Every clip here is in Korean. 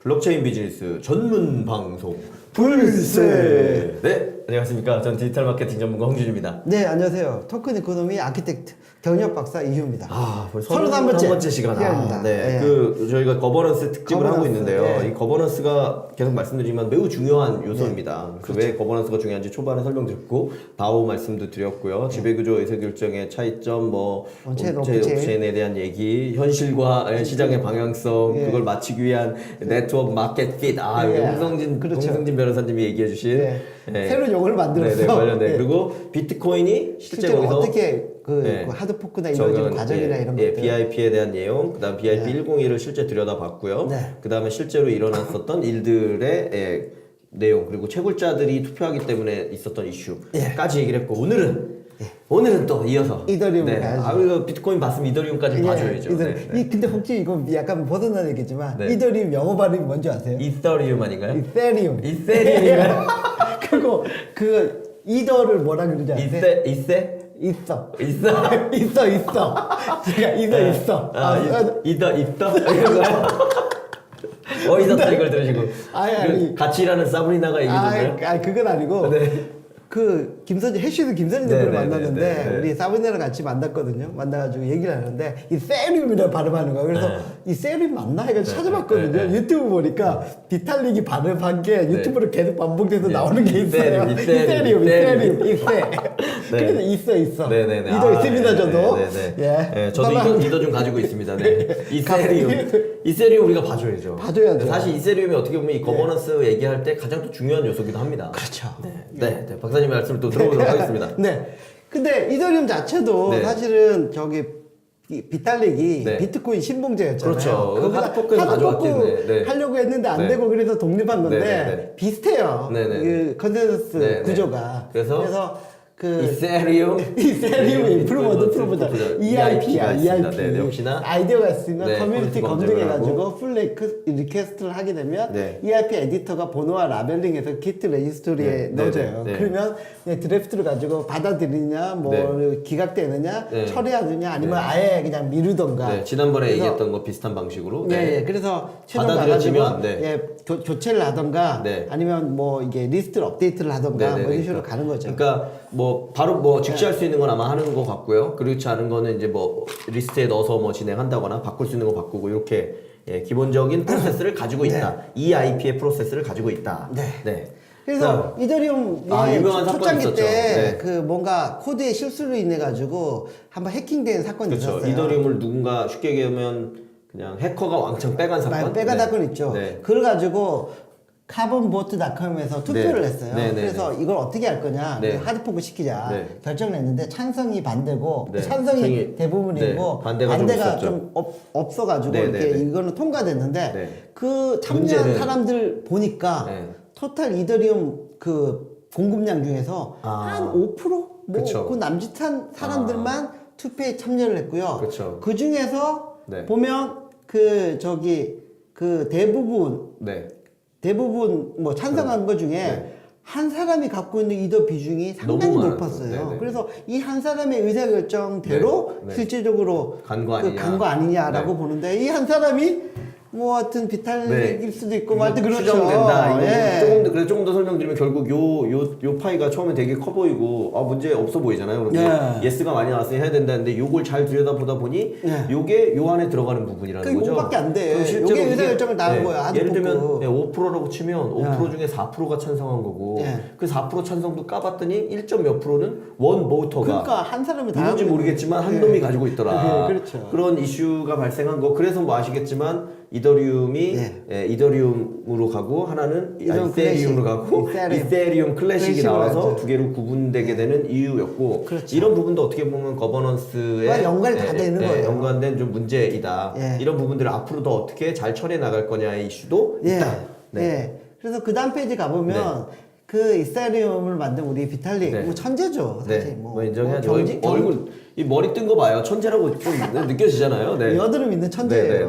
블록체인 비즈니스 전문 방송 불세. 네, 안녕하십니까. 전 디지털 마케팅 전문가 홍준입니다. 네, 안녕하세요. 토큰 이코노미 아키텍트 경력 박사 이효입니다. 벌써 31번째 시간. 시간입니다. 네. 네. 그 저희가 거버넌스 특집을 하고 거버넌스, 있는데요. 네. 이 거버넌스가 계속 말씀드리지만 매우 중요한 요소입니다. 그래서 왜 거버넌스가 중요한지 초반에 설명드렸고 다오 말씀도 드렸고요. 지배구조 의사결정의 차이점, 뭐 온체인, 옵체인에 대한 얘기, 현실과 시장의 방향성, 그걸 맞추기 위한 네트워크 마켓 핏. 홍성진 변호사님이 얘기해주신 새로운 용어를 만들었어. 네, 관련된. 그리고 비트코인이 실제 실제로 거기서 어떻게 그 하드포크나 이루어지는 과정이나 이런 것들. BIP에 대한 내용, 그다음 BIP 101을 실제 들여다봤고요. 네. 그다음에 실제로 일어났었던 일들의 내용, 그리고 채굴자들이 투표하기 때문에 있었던 이슈까지 얘기를 했고 오늘은 또 이어서 이더리움을 가야죠. 비트코인 봤으면 이더리움까지 봐줘야죠. 근데 혹시 이거 약간 벗어난 얘기지만 네. 이더리움 영어 발음이 뭔지 아세요? 이더리움 아닌가요? 이세리움. 이세리움인가요? 그리고 그 이더를 뭐라 그러지 아세요? 있어? 있어. 있어? 제가 있어. 이더 있어? 어디서 이걸 들으시고 아니. 같이 일하는 사브리나가 얘기했나요? 그건 아니고 그 김선재 해시드 김선재 대표를 만났는데 우리 사브리나랑 같이 만났거든요. 만나가지고 얘기를 하는데 이 세리움이라고 발음하는 거야. 그래서 이 세리움 맞나 해가지고 찾아봤거든요. 유튜브 보니까 비탈릭이 발음한 게 유튜브로 계속 반복돼서 나오는 게 있어요. 이세리움. 그래서 있어. 이도 있습니다, 저도. 저도 이도 좀 가지고 있습니다. 이세리움 우리가 봐줘야죠. 사실 이세리움이 어떻게 보면 이 거버넌스 얘기할 때 가장 또 중요한 요소기도 합니다. 그렇죠. 네, 박사님의 말씀을 또 들어보도록 하겠습니다. 네. 근데 이더리움 자체도 사실은 저기 비탈릭이 비트코인 신봉제였잖아요. 그렇죠. 하드포크 하려고 했는데 안 되고 그래서 독립한 건데 비슷해요. 그 컨센서스 구조가. 그래서 그 이세리움 임프루먼트 EIP야. 네, 역시나 아이디어가 있으면 커뮤니티 커뮤니티 검증해가지고 풀 리퀘스트를 하게 되면 EIP 에디터가 번호와 라벨링해서 기트 레지스토리에 넣어줘요. 그러면 드래프트를 가지고 받아들이냐, 기각되느냐, 처리하느냐, 아니면 아예 그냥 미루던가. 지난번에 얘기했던 거 비슷한 방식으로. 그래서 최종 받아들여지면 안 가가지고 돼. 교체를 하던가, 아니면 이게 리스트를 업데이트를 하던가, 이런 식으로 가는 거죠. 그러니까 바로 직시할 수 있는 건 아마 하는 것 같고요. 그렇지 않은 거는 이제 리스트에 넣어서 진행한다거나 바꿀 수 있는 거 바꾸고 이렇게 기본적인 프로세스를 가지고 있다. EIP의 프로세스를 가지고 있다. 그래서 이더리움 유명한 사건이 초창기 있었죠. 때 뭔가 코드에 실수로 인해 가지고 한번 해킹된 사건이 있었어요. 이더리움을 누군가 쉽게 얘기하면 그냥 해커가 왕창 빼간 사건. 빼간 사건 있죠. 그걸 가지고 카본보트닷컴에서 투표를 했어요. 그래서 이걸 어떻게 할 거냐, 하드포크 시키자 결정을 했는데 찬성이 반대고 찬성이 대부분이고 반대가 좀 없어가지고 이렇게 이거는 통과됐는데 그 참여한 사람들 보니까 토탈 이더리움 그 공급량 중에서 한 5%? 그 남짓한 사람들만 투표에 참여를 했고요. 그 중에서 보면 그 대부분 찬성한 것 중에 한 사람이 갖고 있는 이더 비중이 상당히 높았어요. 그래서 이 한 사람의 의사결정대로 실질적으로 간 거 아니냐라고 보는데 이 한 사람이 하여튼 비탈릭일 수도 있고 하여튼 그렇죠. 추정된다. 조금 더 설명드리면 결국 요 파이가 처음에 되게 커 보이고 문제 없어 보이잖아요. 그럼 예스가 많이 나왔으니 해야 된다는데 요걸 잘 들여다보다 보니 요게 요 안에 들어가는 부분이라는 거죠. 요거밖에 안 돼. 요게 의사결정을 나온 거야. 예를 들면 5%라고 치면 5% 중에 4%가 찬성한 거고 그 4% 찬성도 까봤더니 1점 몇 프로는 원 보터가 그러니까 한 사람이 다 누군지 모르겠지만 한 놈이 가지고 있더라. 그렇죠. 그런 이슈가 발생한 거. 그래서 아시겠지만 이더리움이 이더리움으로 가고 하나는 이세리움으로 가고 이세리움 클래식이 나와서 두 개로 구분되게 되는 이유였고 이런 부분도 어떻게 보면 거버넌스에 연관이 다 되는 거예요. 연관된 좀 문제이다. 이런 부분들을 앞으로 더 어떻게 잘 처리해 나갈 거냐의 이슈도 있다. 그래서 그 다음 페이지 가보면 그 이세리움을 만든 우리 비탈릭 천재죠. 사실 인정해야죠. 얼굴 이 머리 뜬 거 봐요. 천재라고 좀 느껴지잖아요. 여드름 있는 천재예요.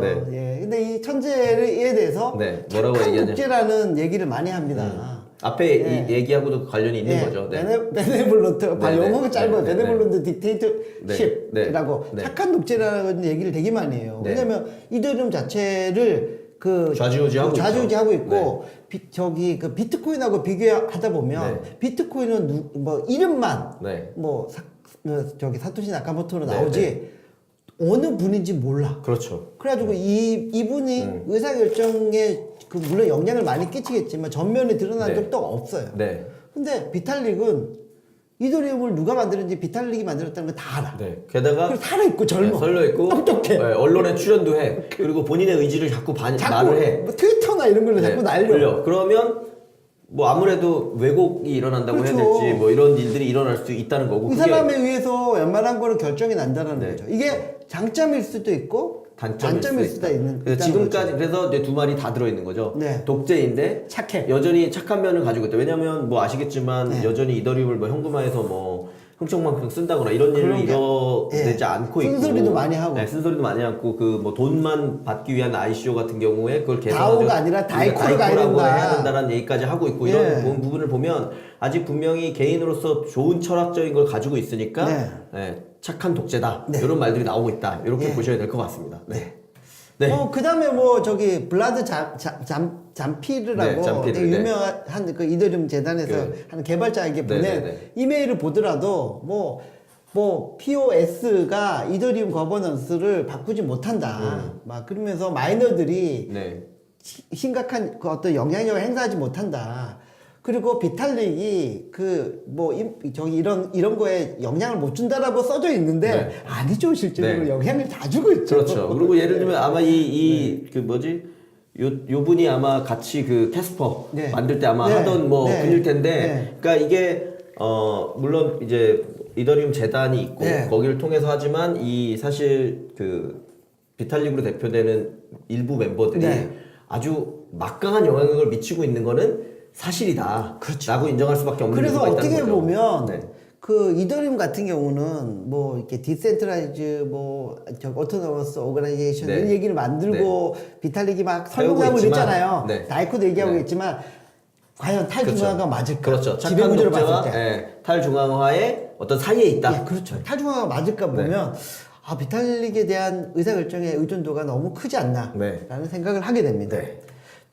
근데 이 천재에 대해서 뭐라고 착한 독재라는 얘기를 많이 합니다. 앞에 얘기하고도 관련이 있는 거죠. 베네볼런트, 영어가 짧아요. 베네볼런트 딕테이터십이라고 착한 독재라는 얘기를 되게 많이 해요. 왜냐면 이더리움 자체를 그 좌지우지하고 있고 그 비트코인하고 비교하다 보면 비트코인은 뭐 이름만 저기 사토시 나카모토로 나오지 어느 분인지 몰라. 그렇죠. 그래가지고 이분이 의사결정에 물론 영향을 많이 끼치겠지만 전면에 드러난 적도 없어요. 근데 비탈릭은 이더리움을 누가 만들었는지 비탈릭이 만들었다는 걸 다 알아. 게다가 살아있고 젊어. 살려있고 똑똑해. 언론에 출연도 해. 그리고 본인의 의지를 자꾸 말을 해. 뭐 트위터나 이런 걸로 자꾸 날려. 그러면 뭐 아무래도 왜곡이 일어난다고 해야 될지 뭐 이런 일들이 일어날 수 있다는 거고. 이 사람에 의해서 웬만한 거는 결정이 난다는 거죠. 이게 장점일 수도 있고 단점일 수도 있는. 지금까지 그래서 이제 두 말이 다 들어있는 거죠. 독재인데 착해. 여전히 착한 면을 가지고 있다. 왜냐면 뭐 아시겠지만 여전히 이더리움을 뭐 현금화해서 뭐 흥청망청 쓴다거나 이런 일을 이뤄내지 않고 있고 쓴소리도 많이 하고 쓴소리도 많이 하고 그 뭐 돈만 받기 위한 ICO 같은 경우에 그걸 다오가 아니라 다이코로 해야 된다는 얘기까지 하고 있고 이런 부분을 보면 아직 분명히 개인으로서 좋은 철학적인 걸 가지고 있으니까 착한 독재다 이런 말들이 나오고 있다 이렇게 보셔야 될 것 같습니다. 그 다음에 뭐 저기 블라드 잠피르라고 되게 유명한 그 이더리움 재단에서 하는 개발자에게 보낸 이메일을 보더라도 뭐 POS가 이더리움 거버넌스를 바꾸지 못한다. 막 그러면서 마이너들이 심각한 그 어떤 영향력을 행사하지 못한다. 그리고 비탈릭이 저기 이런 거에 영향을 못 준다라고 써져 있는데 아니죠. 실제로 영향을 다 주고 있죠. 그렇죠. 그리고 예를 들면 아마 그 뭐지? 요 분이 아마 같이 그 캐스퍼 만들 때 아마 하던 분일 텐데 그러니까 이게 물론 이제 이더리움 재단이 있고 거기를 통해서 하지만 이 사실 그 비탈릭으로 대표되는 일부 멤버들이 아주 막강한 영향력을 미치고 있는 거는 사실이다. 라고 인정할 수밖에 없는 그래서 이유가 있다는 어떻게 거죠. 보면 그 이더리움 같은 경우는 뭐 이렇게 디센트라이즈 오토노머스 오거나이제이션 이런 얘기를 만들고 비탈릭이 막 설명하고 있잖아요. 다이코도 얘기하고 있지만 과연 탈중앙화가 맞을까? 그렇죠. 지배구조를 봤을 때 탈중앙화의 어떤 사이에 있다. 그렇죠. 탈중앙화가 맞을까 보면 비탈릭에 대한 의사결정의 의존도가 너무 크지 않나 라는 생각을 하게 됩니다.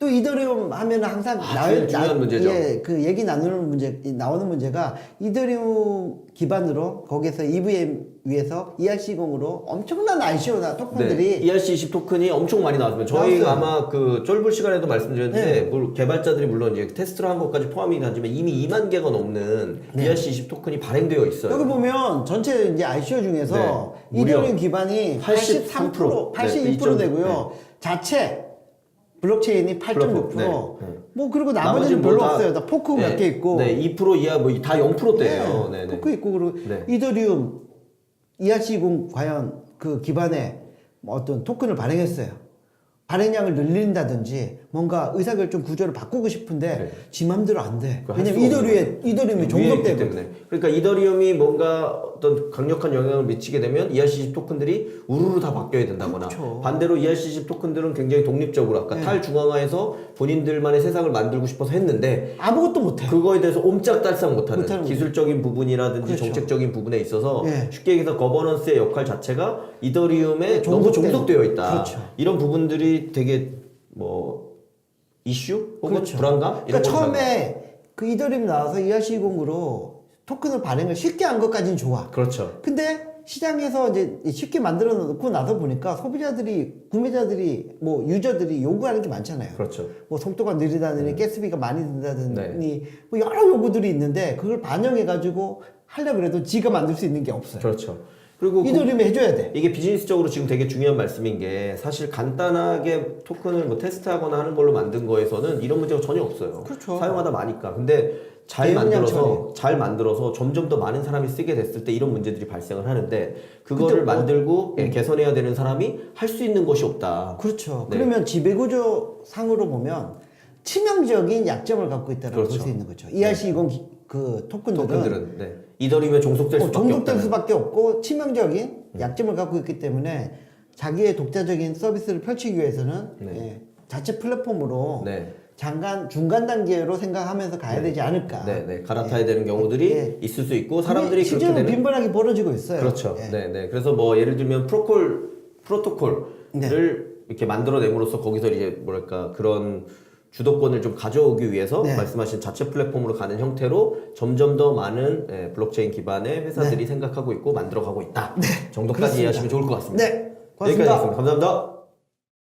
또 이더리움 하면 항상 중요한 문제죠. 그 얘기 나오는 문제가 이더리움 기반으로 거기서 EVM 위에서 ERC20으로 엄청난 ICO나 토큰들이 ERC20 토큰이 엄청 많이 나왔습니다. 저희가 아마 그 쫄불 시간에도 말씀드렸는데 개발자들이 물론 이제 테스트를 한 것까지 포함이 하지만 이미 2만 개가 넘는 ERC20 토큰이 발행되어 있어요. 여기 보면 전체 이제 ICO 중에서 이더리움 기반이 82% 되고요. 자체 블록체인이 8.6%. 뭐 그리고 나머지는 별로 없어요. 다 포크 몇 개 있고. 2% 이하 뭐 다 0%대예요. 포크 있고 그리고 이더리움 ERC20 과연 그 기반에 어떤 토큰을 발행했어요. 발행량을 늘린다든지 뭔가 의사결정 구조를 바꾸고 싶은데 지 맘대로 안 돼. 왜냐면 이더리움이 종속되거든. 그러니까 이더리움이 뭔가 어떤 강력한 영향을 미치게 되면 ERC20 토큰들이 우르르 다 바뀌어야 된다거나 반대로 ERC20 토큰들은 굉장히 독립적으로 아까 탈중앙화해서 본인들만의 세상을 만들고 싶어서 했는데 아무것도 못해. 그거에 대해서 옴짝달싹 못하는 기술적인 부분이라든지 정책적인 부분에 있어서 쉽게 얘기해서 거버넌스의 역할 자체가 이더리움에 너무 종속되어 있다. 이런 부분들이 되게 뭐 이슈 혹은 불안감 그러니까 처음에 그 이더리움 나와서 ERC20으로 토큰을 발행을 쉽게 한 것까지는 좋아. 근데 시장에서 이제 쉽게 만들어 놓고 나서 보니까 구매자들이 뭐 유저들이 요구하는 게 많잖아요. 뭐 속도가 느리다느니 가스비가 많이 든다느니 뭐 여러 요구들이 있는데 그걸 반영해 가지고 하려고 해도 지가 만들 수 있는 게 없어요. 그리고 이더리움이 해줘야 돼. 이게 비즈니스적으로 지금 되게 중요한 말씀인 게 사실 간단하게 토큰을 뭐 테스트하거나 하는 걸로 만든 거에서는 이런 문제가 전혀 없어요. 사용하다 마니까. 근데 잘 만들어서 점점 더 많은 사람이 쓰게 됐을 때 이런 문제들이 발생을 하는데 그거를 만들고 개선해야 되는 사람이 할 수 있는 것이 없다. 그러면 지배구조 상으로 보면 치명적인 약점을 갖고 있다고 볼 수 있는 거죠. ERC20 그 토큰들은 이더리움에 종속될 수밖에 없고 치명적인 약점을 갖고 있기 때문에 자기의 독자적인 서비스를 펼치기 위해서는 자체 플랫폼으로 중간 단계로 생각하면서 가야 되지 않을까. 갈아타야 되는 경우들이 있을 수 있고 사람들이 그렇게 되는 빈번하게 벌어지고 있어요. 그래서 뭐 예를 들면 프로토콜을 이렇게 만들어냄으로써 거기서 이제 뭐랄까 그런 주도권을 좀 가져오기 위해서 네. 말씀하신 자체 플랫폼으로 가는 형태로 점점 더 많은 블록체인 기반의 회사들이 생각하고 있고 만들어가고 있다. 정도까지 이해하시면 좋을 것 같습니다. 네, 고맙습니다. 여기까지 하겠습니다. 감사합니다.